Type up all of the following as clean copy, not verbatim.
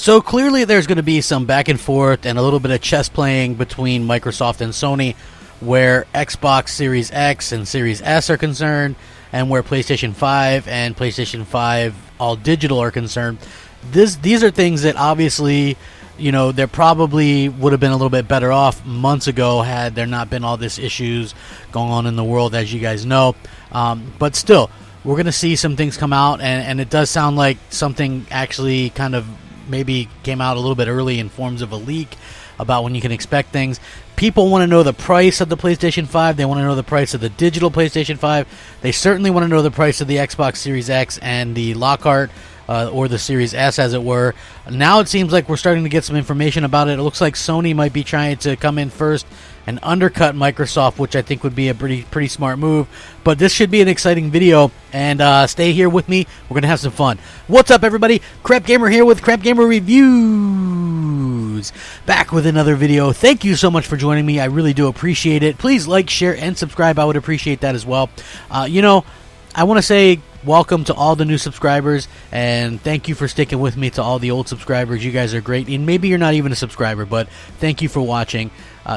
So clearly there's going to be some back and forth and a little bit of chess playing between Microsoft and Sony, where Xbox Series X and Series S are concerned, and where PlayStation 5 and PlayStation 5 All Digital are concerned. These are things that obviously, you know, there probably would have been a little bit better off months ago had there not been all this issues going on in the world, as you guys know. But still, we're going to see some things come out, and it does sound like something actually kind of maybe came out a little bit early in forms of a leak about when you can expect things. People want to know the price of the PlayStation 5. They want to know the price of the digital PlayStation 5. They certainly want to know the price of the Xbox Series X and the Lockhart, or the Series S, as it were. Now it seems like we're starting to get some information about it. It looks like Sony might be trying to come in first and undercut Microsoft, which I think would be a pretty smart move. But this should be an exciting video, and stay here with me. We're going to have some fun. What's up, everybody? Crapgamer here with Crapgamer Reviews. Back with another video. Thank you so much for joining me. I really do appreciate it. Please like, share, and subscribe. I would appreciate that as well. You know, I want to say welcome to all the new subscribers, and thank you for sticking with me. To all the old subscribers, you guys are great, and maybe you're not even a subscriber, but thank you for watching.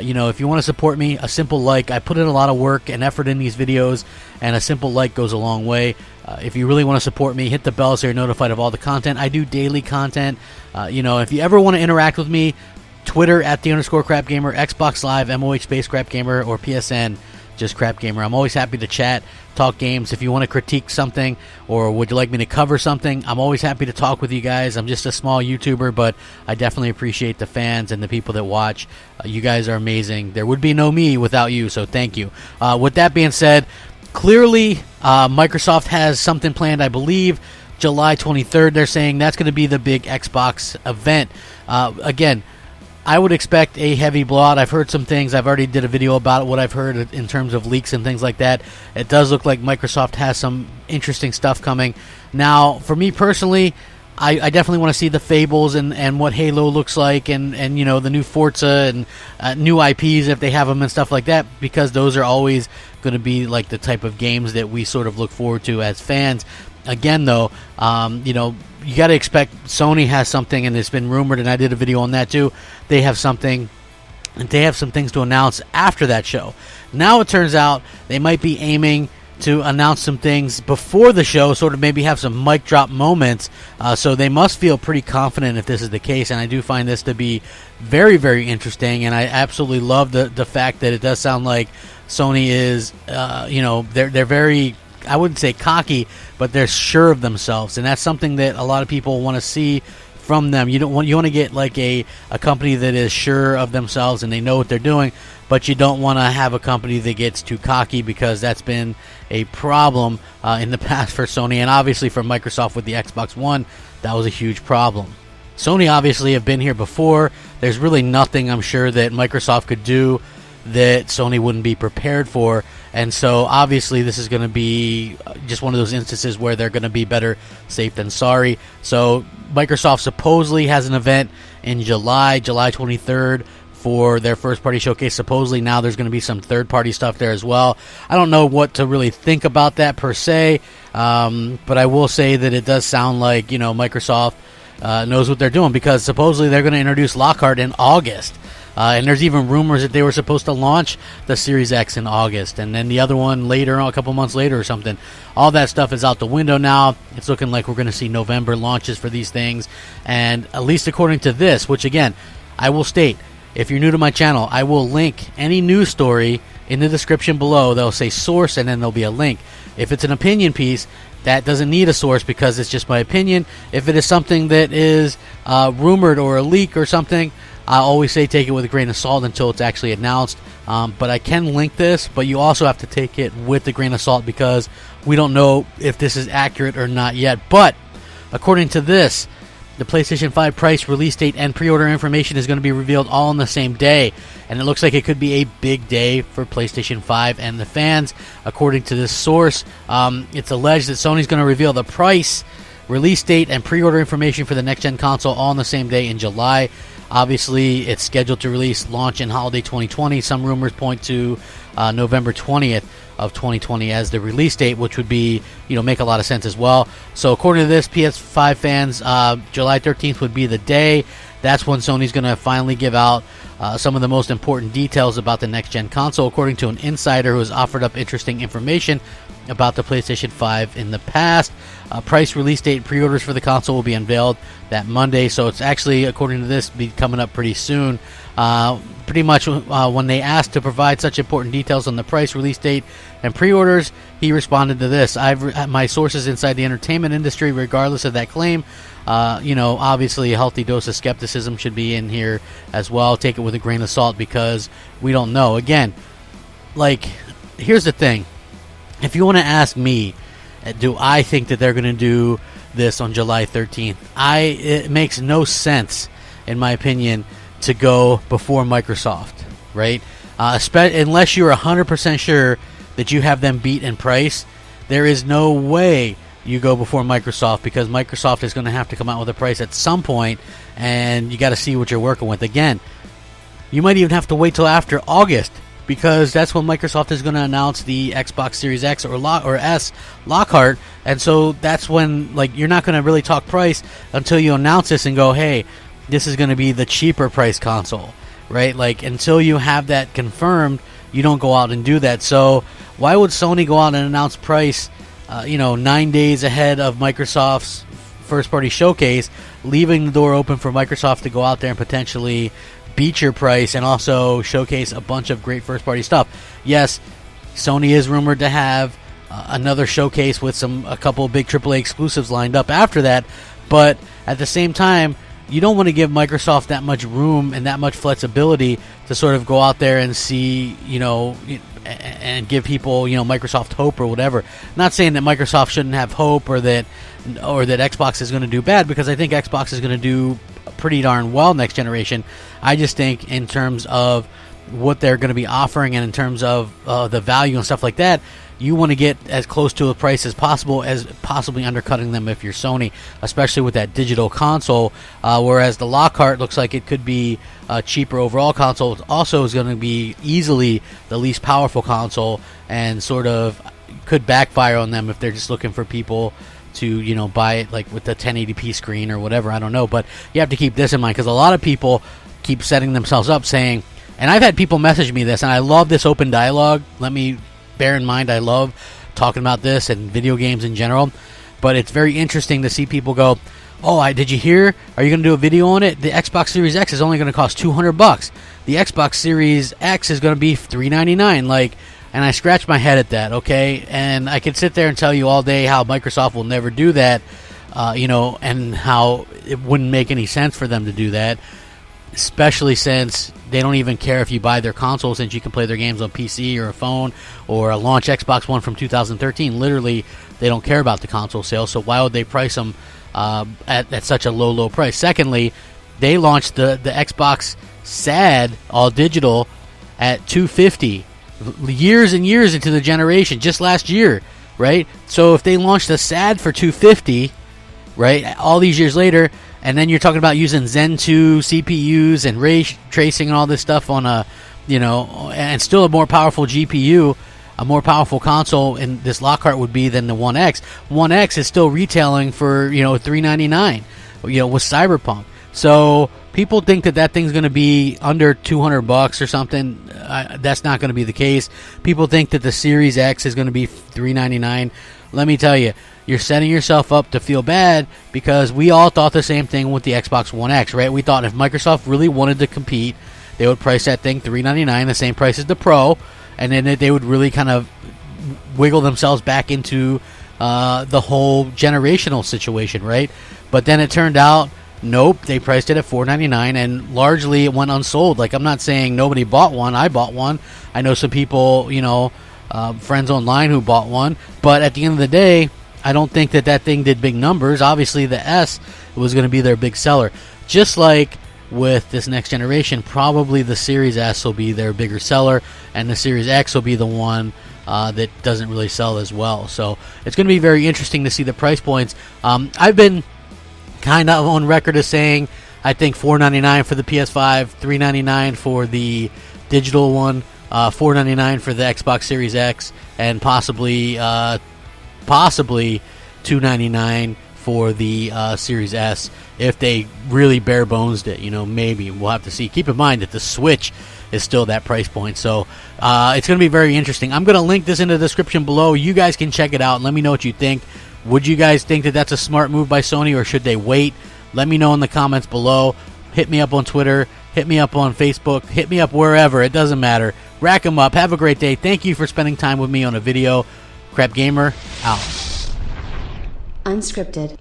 You know, if you want to support me, a simple like. I put in a lot of work and effort in these videos, and a simple like goes a long way. If you really want to support me, hit the bell so you're notified of all the content. I do daily content. You know, if you ever want to interact with me, Twitter @_Crapgamer, Xbox Live MOH Crapgamer, or PSN just Crapgamer. I'm always happy to chat, talk games. If you want to critique something, or would you like me to cover something, I'm always happy to talk with you guys. I'm just a small YouTuber, but I definitely appreciate the fans and the people that watch. You guys are amazing. There would be no me without you, so thank you. With that being said, clearly Microsoft has something planned. I believe July 23rd, they're saying that's going to be the big Xbox event. Again, I would expect a heavy blowout. I've heard some things. I've already did a video about what I've heard in terms of leaks and things like that. It does look like Microsoft has some interesting stuff coming. Now, for me personally, I definitely want to see the Fables and what Halo looks like, and you know, the new Forza and new IPs if they have them and stuff like that, because those are always going to be like the type of games that we sort of look forward to as fans. Again, though, you know, you got to expect Sony has something, and it's been rumored, and I did a video on that too. They have something, and they have some things to announce after that show. Now it turns out they might be aiming to announce some things before the show, sort of maybe have some mic drop moments. So they must feel pretty confident if this is the case, and I do find this to be very, very interesting, and I absolutely love the fact that it does sound like Sony is, you know, they're very, I wouldn't say cocky, but they're sure of themselves, and that's something that a lot of people want to see from them. You want to get like a company that is sure of themselves and they know what they're doing, but you don't want to have a company that gets too cocky, because that's been a problem in the past for Sony, and obviously for Microsoft with the Xbox One, that was a huge problem. Sony obviously have been here before. There's really nothing, I'm sure, that Microsoft could do that Sony wouldn't be prepared for, and so obviously this is going to be just one of those instances where they're going to be better safe than sorry. So Microsoft supposedly has an event in July 23rd for their first party showcase. Supposedly now there's going to be some third party stuff there as well. I don't know what to really think about that per se, but I will say that it does sound like, you know, Microsoft knows what they're doing, because supposedly they're going to introduce Lockhart in August. And there's even rumors that they were supposed to launch the Series X in August, and then the other one later, a couple months later or something. All that stuff is out the window now. It's looking like we're going to see November launches for these things, and at least according to this, which again, I will state, if you're new to my channel, I will link any news story in the description below. They'll say source, and then there'll be a link. If it's an opinion piece, that doesn't need a source, because it's just my opinion. If it is something that is rumored or a leak or something, I always say take it with a grain of salt until it's actually announced. But I can link this, but you also have to take it with a grain of salt, because we don't know if this is accurate or not yet. But according to this, the PlayStation 5 price, release date, and pre-order information is going to be revealed all on the same day. And it looks like it could be a big day for PlayStation 5 and the fans. According to this source, it's alleged that Sony's going to reveal the price, release date, and pre-order information for the next-gen console all on the same day in July. Obviously, it's scheduled to launch in holiday 2020. Some rumors point to November 20th of 2020 as the release date, which would be, make a lot of sense as well. So according to this, PS5 fans, July 13th would be the day. That's when Sony's going to finally give out some of the most important details about the next-gen console, according to an insider who has offered up interesting information about the PlayStation 5 in the past. Price, release date, pre-orders for the console will be unveiled that Monday, so it's actually, according to this, be coming up pretty soon. Pretty much when they asked to provide such important details on the price, release date, and pre-orders, he responded to this: my sources inside the entertainment industry, regardless of that claim. Obviously a healthy dose of skepticism should be in here as well. Take it with a grain of salt because we don't know. Again, here's the thing. If you want to ask me, do I think that they're going to do this on July 13th? It makes no sense, in my opinion, to go before Microsoft, right? Unless you're 100% sure that you have them beat in price, there is no way you go before Microsoft, because Microsoft is going to have to come out with a price at some point, and you got to see what you're working with. Again, you might even have to wait till after August, because that's when Microsoft is going to announce the Xbox Series X or S Lockhart, and so that's when you're not going to really talk price until you announce this and go, hey, this is going to be the cheaper price console, right? Until you have that confirmed, you don't go out and do that. So why would Sony go out and announce price 9 days ahead of Microsoft's first-party showcase, leaving the door open for Microsoft to go out there and potentially beat your price and also showcase a bunch of great first-party stuff? Yes, Sony is rumored to have another showcase with a couple of big AAA exclusives lined up after that, but at the same time, you don't want to give Microsoft that much room and that much flexibility to sort of go out there and see, and give people, Microsoft hope or whatever. Not saying that Microsoft shouldn't have hope or that Xbox is going to do bad, because I think Xbox is going to do pretty darn well next generation. I just think in terms of what they're going to be offering and in terms of the value and stuff like that, you want to get as close to a price as possible, as possibly undercutting them if you're Sony, especially with that digital console, whereas the Lockhart looks like it could be a cheaper overall console. It also is going to be easily the least powerful console, and sort of could backfire on them if they're just looking for people to buy it with the 1080p screen or whatever. I don't know, but you have to keep this in mind, because a lot of people keep setting themselves up saying, and I've had people message me this, and I love this open dialogue. Let me bear in mind, I love talking about this and video games in general, but it's very interesting to see people go, oh, did you hear? Are you going to do a video on it? The Xbox Series X is only going to cost $200. The Xbox Series X is going to be $399. And I scratch my head at that, okay? And I could sit there and tell you all day how Microsoft will never do that, and how it wouldn't make any sense for them to do that, especially since they don't even care if you buy their console, since you can play their games on PC or a phone or a launch Xbox One from 2013. Literally, they don't care about the console sales, so why would they price them at such a low price? Secondly, they launched the Xbox SAD all digital at $250 years and years into the generation, just last year, right? So if they launched the SAD for $250, right, all these years later, and then you're talking about using Zen 2 CPUs and ray tracing and all this stuff on a, and still a more powerful GPU, a more powerful console in this Lockhart would be than the One X. One X is still retailing for, $399, with Cyberpunk. So people think that thing's going to be under $200 or something. That's not going to be the case. People think that the Series X is going to be $399. Let me tell you, you're setting yourself up to feel bad, because we all thought the same thing with the Xbox One X, right? We thought if Microsoft really wanted to compete, they would price that thing $399, the same price as the Pro, and then they would really kind of wiggle themselves back into the whole generational situation, right? But then it turned out, nope, they priced it at $499, and largely it went unsold. I'm not saying nobody bought one. I bought one. I know some people, friends online who bought one. But at the end of the day, I don't think that thing did big numbers. Obviously, the S was going to be their big seller. Just like with this next generation, probably the Series S will be their bigger seller, and the Series X will be the one that doesn't really sell as well. So it's going to be very interesting to see the price points. I've been kind of on record as saying I think $4.99 for the PS5, $3.99 for the digital one, $4.99 for the Xbox Series X, and possibly $2.99 for the Series S if they really bare bones it. You know, maybe we'll have to see. Keep in mind that the Switch is still that price point, so it's going to be very interesting. I'm going to link this in the description below. You guys can check it out and let me know what you think. Would you guys think that that's a smart move by Sony, or should they wait? Let me know in the comments below. Hit me up on Twitter. Hit me up on Facebook. Hit me up wherever. It doesn't matter. Rack 'em up. Have a great day. Thank you for spending time with me on a video. Crapgamer, out. Unscripted.